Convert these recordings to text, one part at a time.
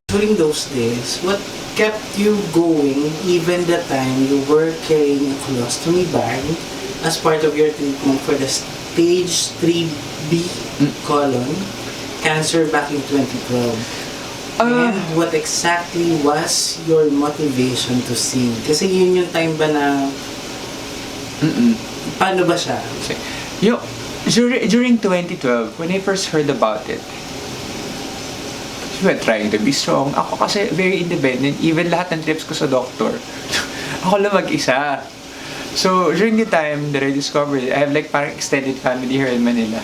During those days, what kept you going even the time you were carrying a colostomy bag as part of your treatment for the stage 3B colon cancer back in 2012? And what exactly was your motivation to sing? Kasi yun yung time ba na... Paano ba siya? Yung, during 2012, when I first heard about it, we were trying to be strong. Ako kasi very independent. Even lahat ng trips ko sa doctor, ako lang mag-isa. So, during the time that I discovered it, I have like parang extended family here in Manila.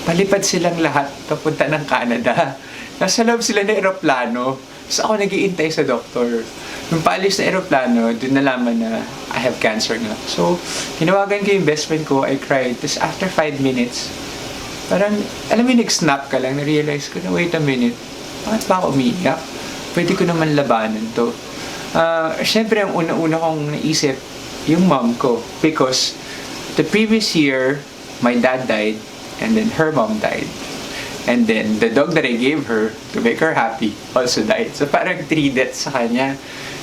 Palipad silang lahat papunta ng Canada. Nasa loob sila ng aeroplano. Tapos ako nag-iintay sa doktor. Nung paalis na aeroplano, dun nalaman na I have cancer nga. So, tinawagan ko yung best friend ko, I cried. Tapos after 5 minutes, parang, alam mo, nag-snap ka lang, na-realize ko na, wait a minute, bakit ba ako umiiyak? Pwede ko naman labanan to. Siyempre, ang una-una kong naisip, yung mom ko. Because the previous year, my dad died, and then her mom died. And then, the dog that I gave her to make her happy also died. So, parang 3 deaths sa kanya.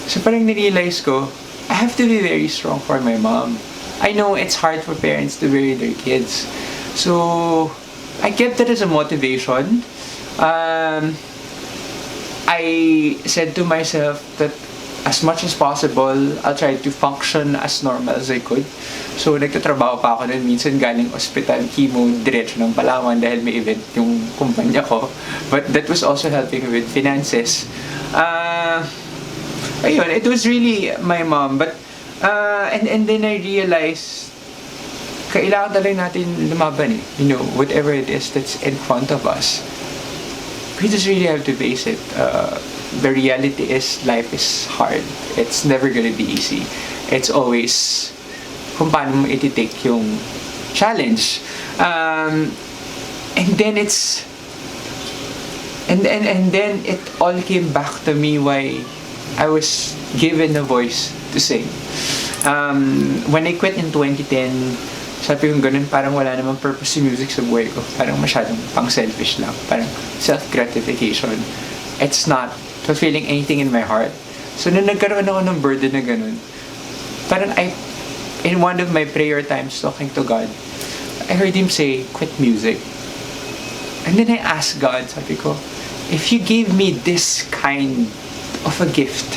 So, parang narealize ko, I have to be very strong for my mom. I know it's hard for parents to bury their kids. So, I kept that as a motivation. I said to myself that as much as possible, I'll try to function as normal as I could. So, nagtatrabaho pa ako nun. Minsan galing ospital, chemo, diretso ng Palawan dahil may event yung kumpanya ko. But that was also helping with finances. Ayun, it was really my mom. But, and then I realized, kailangan talaga natin lumaban eh. You know, whatever it is that's in front of us. We just really have to face it. The reality is, life is hard. It's never gonna be easy. It's always kung paano mo iti-take yung challenge. And then it's... And then it all came back to me why I was given a voice to sing. When I quit in 2010, sabi ko ganun, parang wala namang purpose si music sa buhay ko. Parang masyadong pang-selfish lang. Parang self-gratification. It's not fulfilling anything in my heart. So, nung nagkaroon ako ng burden na ganun, parang in one of my prayer times talking to God, I heard Him say, quit music. And then I asked God, sabi ko, if you gave me this kind of a gift,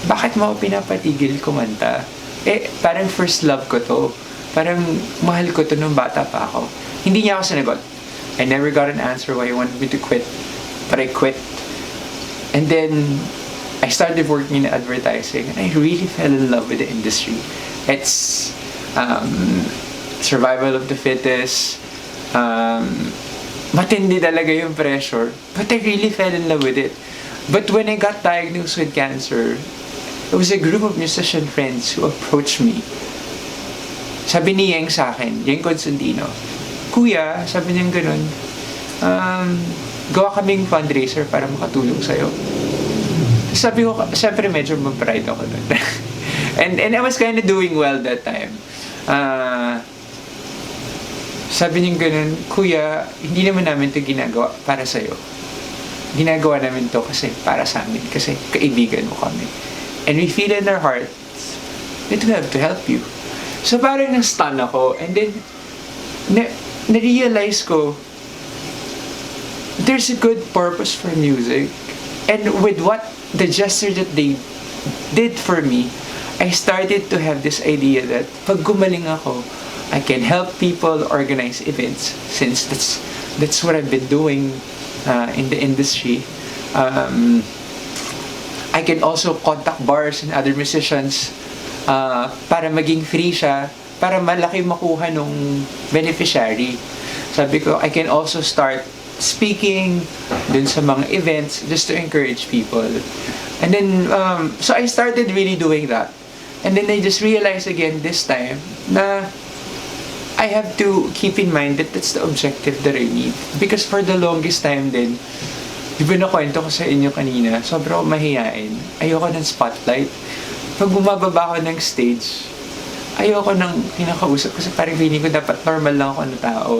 bakit mo ako pinapatigil kumanta? Parang first love ko to. Parang mahal ko to nung bata pa ako. Hindi niya ako sinagot. I never got an answer why he wanted me to quit. But I quit. And then, I started working in advertising. And I really fell in love with the industry. It's survival of the fittest. Matindi talaga yung pressure. But I really fell in love with it. But when I got diagnosed with cancer, it was a group of musician friends who approached me. Sabi ni Yeng sa akin, Yeng Constantino, Kuya, sabi niya ganun, gawa kaming fundraiser para makatulong sa'yo. Sabi ko, siyempre medyo ma-pride ako nun. and I was kind of doing well that time. Sabi niya ganun, Kuya, hindi naman namin ito ginagawa para sa'yo. Ginagawa namin to kasi para sa amin, kasi kaibigan mo kami. And we feel in our hearts that we have to help you. So parang na-stun ako, and then na-realize ko there's a good purpose for music, and with what the gesture that they did for me, I started to have this idea that pag gumaling ako, I can help people organize events, since that's what I've been doing in the industry. I can also contact bars and other musicians para maging free siya, para malaki makuha nung beneficiary. Sabi ko, I can also start speaking dun sa mga events just to encourage people. And then, so I started really doing that. And then I just realized again this time na I have to keep in mind that that's the objective that I need. Because for the longest time din, di ba nakwento ko sa inyo kanina, sobrang mahihain. Ayoko ng spotlight. Pag bumababa ako ng stage, ayoko nang kinakausap kasi parang feeling ko dapat normal lang ako na tao.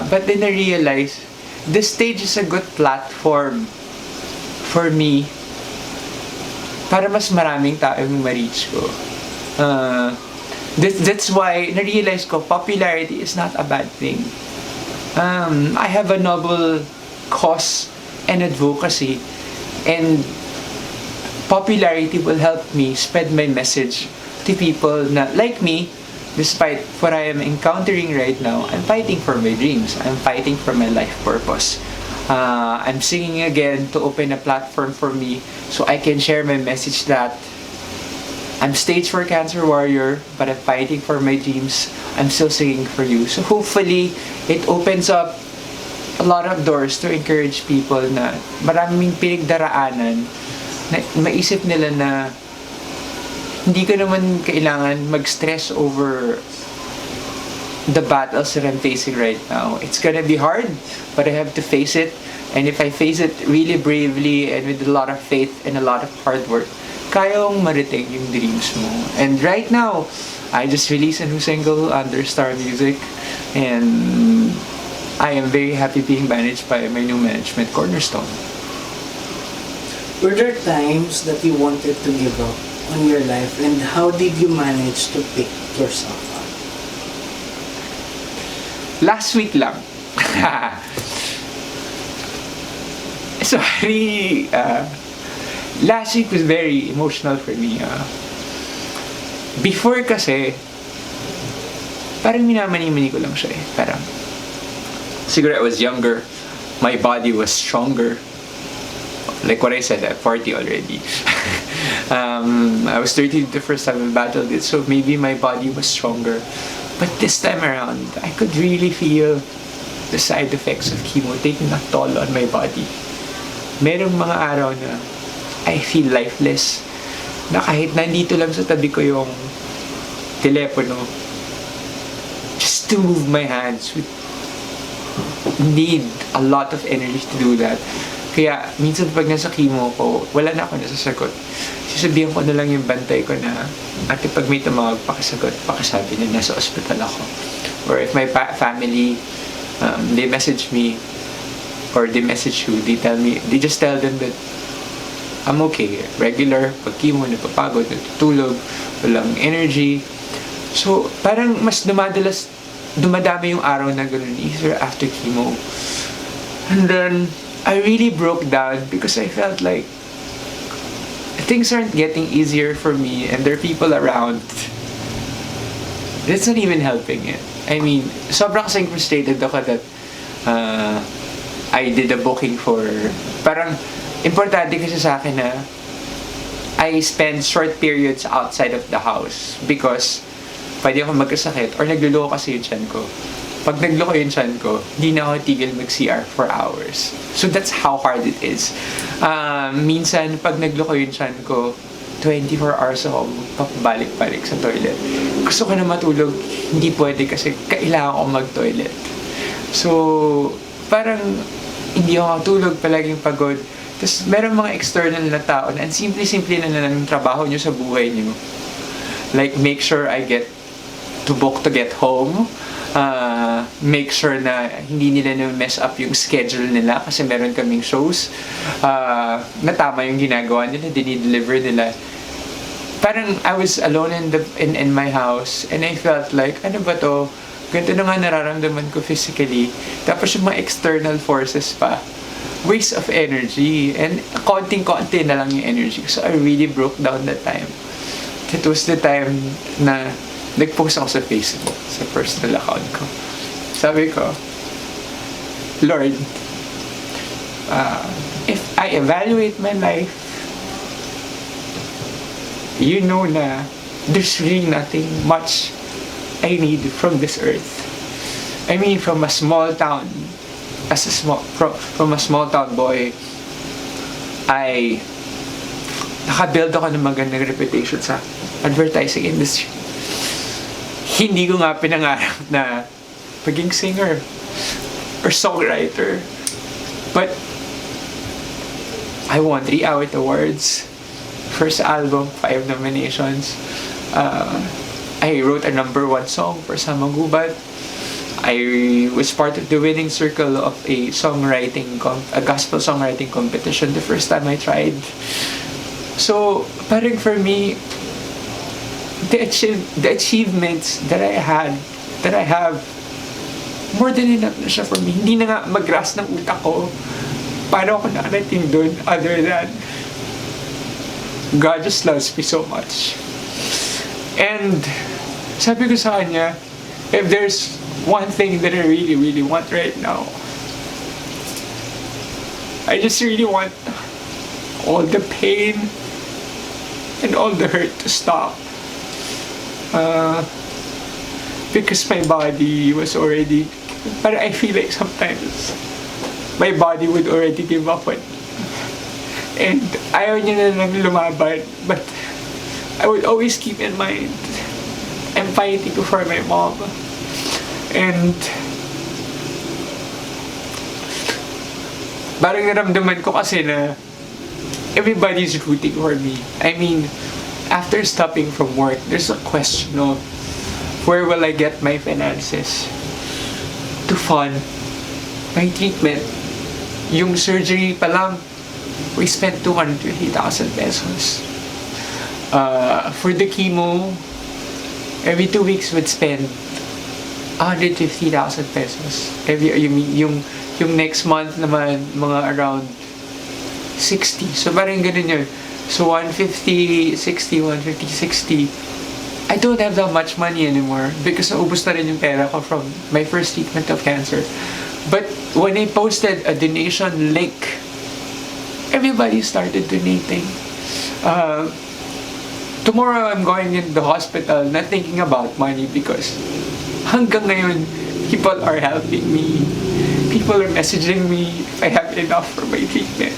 But then I realized, this stage is a good platform for me para mas maraming tao yung ma-reach ko. That's why na-realize ko popularity is not a bad thing. I have a noble cause and advocacy, and popularity will help me spread my message to people na like me. Despite what I am encountering right now, I'm fighting for my dreams. I'm fighting for my life purpose. I'm singing again to open a platform for me so I can share my message that I'm stage 4 cancer warrior, but I'm fighting for my dreams. I'm still singing for you. So hopefully, it opens up a lot of doors to encourage people na maraming pinagdaraanan na maisip nila na hindi ko naman kailangan mag-stress over the battles that I'm facing right now. It's gonna be hard, but I have to face it. And if I face it really bravely and with a lot of faith and a lot of hard work, kaya mong mariting yung dreams mo. And right now, I just released a new single under Star Music, and I am very happy being managed by my new management, Cornerstone. Were there times that you wanted to give up on your life, and how did you manage to pick yourself up? Last week lang. Sorry. Last week was very emotional for me. Before kasi, parang minamani-mani ko lang siya eh. Parang, siguro I was younger, my body was stronger. Like what I said, I'm 40 already. I was 13 the first time I battled it, so maybe my body was stronger. But this time around, I could really feel the side effects of chemo taking a toll on my body. Merong mga araw na I feel lifeless. Na kahit nandito lang sa tabi ko yung telepono, just to move my hands would need a lot of energy to do that. Kaya minsan pag nasa chemo ko, wala na ako nasasagot. Sasabihan ko na lang yung bantay ko na, ate pag may tumawag, pakisabi na nasa ospital ako. Or if my family, they message me, or they message you, they just tell them that I'm okay. Regular, pag chemo, napapagod, natutulog, walang energy. So, parang mas dumadami yung araw na ganun, either after chemo. And then, I really broke down because I felt like things aren't getting easier for me, and there are people around that's not even helping it. I mean, sobrang kasing frustrated ako that I did a booking for, parang importante kasi sa akin na I spend short periods outside of the house because pwede ako magkasakit or nagluloko kasi yung tiyan ko. Pag nagloko yung tiyan ko, hindi na ako tigil mag-CR for hours. So that's how hard it is. Minsan, pag nagloko yung tiyan ko, 24 hours ako papabalik-balik sa toilet. Gusto ko na matulog, hindi pwede kasi kailangan ko mag-toilet. So, parang hindi ako tulog, palaging pagod. Tapos meron mga external na tao na simple-simple na ng trabaho nyo sa buhay nyo. Like, make sure I get to book to get home. Make sure na hindi nila na-mess up yung schedule nila kasi meron kaming shows na tama yung ginagawa nila, dinideliver nila. Parang I was alone in my house and I felt like, ano ba to? Ganito na nga nararamdaman ko physically. Tapos yung mga external forces pa, waste of energy, and konting-konti na lang yung energy. So I really broke down that time. It was the time na nag-post ako sa Facebook, sa personal account ko. Sabi ko, Lord, if I evaluate my life, you know na there's really nothing much I need from this earth. I mean, from a small town, from a small town boy, nakabuild ako ng magandang reputation sa advertising industry. Hindi ko nga pinangarap na maging singer or songwriter. But I won 3 Awit Awards. First album, 5 nominations. I wrote a #1 song for Samagubat. I was part of the winning circle of a gospel songwriting competition the first time I tried. So, parang for me, the achievements that I have, more than enough na siya for me. Hindi na nga mag-ras ng utak ko. Paano ako nakarating dun other than God just loves me so much. And sabi ko sa kanya, if there's one thing that I really, really want right now, I just really want all the pain and all the hurt to stop. Because my body was already, but I feel like sometimes my body would already give up on me. And ayaw niya na lang lumaban, but I would always keep in mind, I'm fighting for my mom. And parang naramdaman ko kasi na everybody's rooting for me. I mean, after stopping from work, there's a question of where will I get my finances to fund my treatment. Yung surgery pa lang, we spent 250,000 pesos. For the chemo, every 2 weeks would spend 150,000 pesos. Yung next month naman, mga around 60. So parang ganun yun. So 150, 60, 150, 60. I don't have that much money anymore because naubos na rin yung pera ko from my first treatment of cancer. But when I posted a donation link, everybody started donating. Tomorrow I'm going in the hospital not thinking about money because hanggang ngayon, people are helping me. People are messaging me if I have enough for my treatment.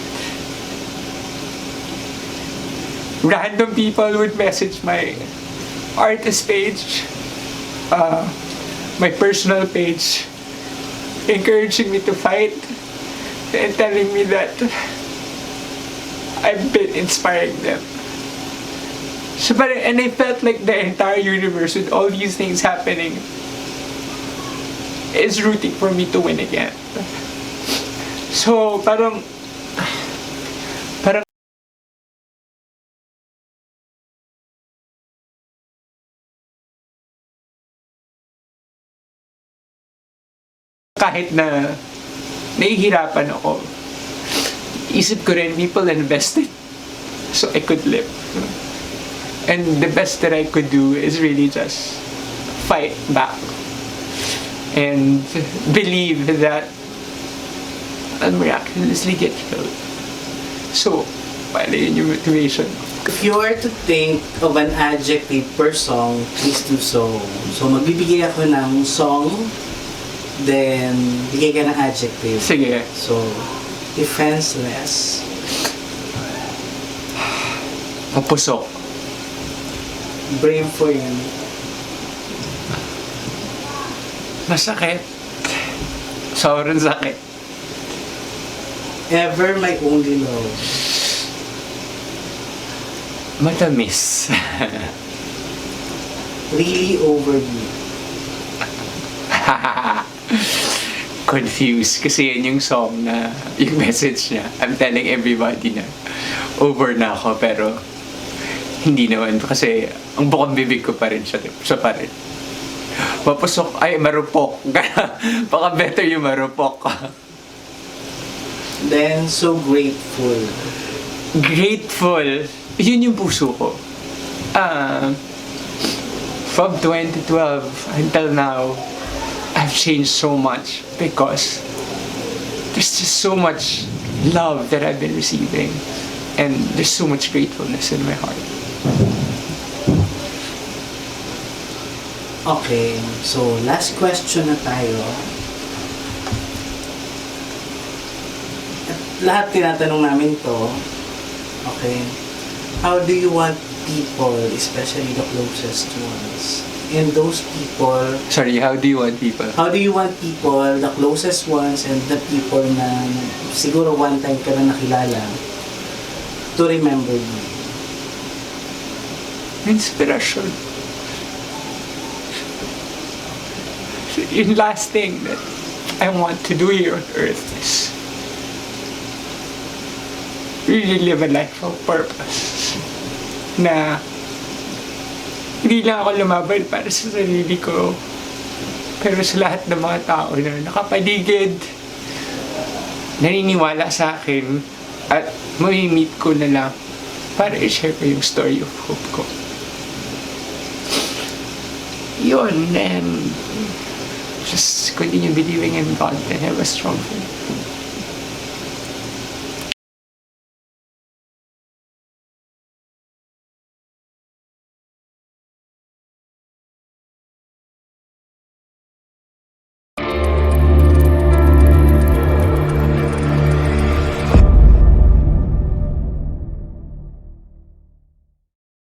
Random people would message my artist page, my personal page, encouraging me to fight and telling me that I've been inspiring them. So, and I felt like the entire universe with all these things happening is rooting for me to win again. So, parang kahit na nahihirapan ako, isip ko rin, people invested so I could live. And the best that I could do is really just fight back and believe that I'll miraculously get healed. So, pala yun yung motivation. If you were to think of an adjective per song, please do so. So, magbibigay ako ng song, then bigay ka ng adjective. Sige. So, defenseless. Mapusok. Brave for you. Masakit. Sobrang sakit. Ever my only love. Matamis. Really over you. Confused. Kasi yun yung song na, yung message niya. I'm telling everybody na over na ako, pero hindi naman. Kasi ang bukang bibig ko pa rin siya pa rin. Mapusok, ay marupok. Baka better yung marupok. Then, so grateful. Grateful. Yun yung puso ko. From 2012 until now, I've changed so much because there's just so much love that I've been receiving, and there's so much gratefulness in my heart. Okay, so last question na tayo. At lahat tinatanong namin to. Okay. How do you want people, especially the closest ones, and those people... Sorry, how do you want people? How do you want people, the closest ones, and the people na siguro one time ka na nakilala, to remember you? Inspiration. yung last thing that I want to do here on earth is really live a life of purpose. Na hindi lang ako lumaban para sa sarili ko, pero sa lahat ng mga tao na nakapaligid, naniniwala sa akin, at mamimit ko na lang para i-share ko yung story of hope ko. Yun, and just continue believing in God and have a strong faith.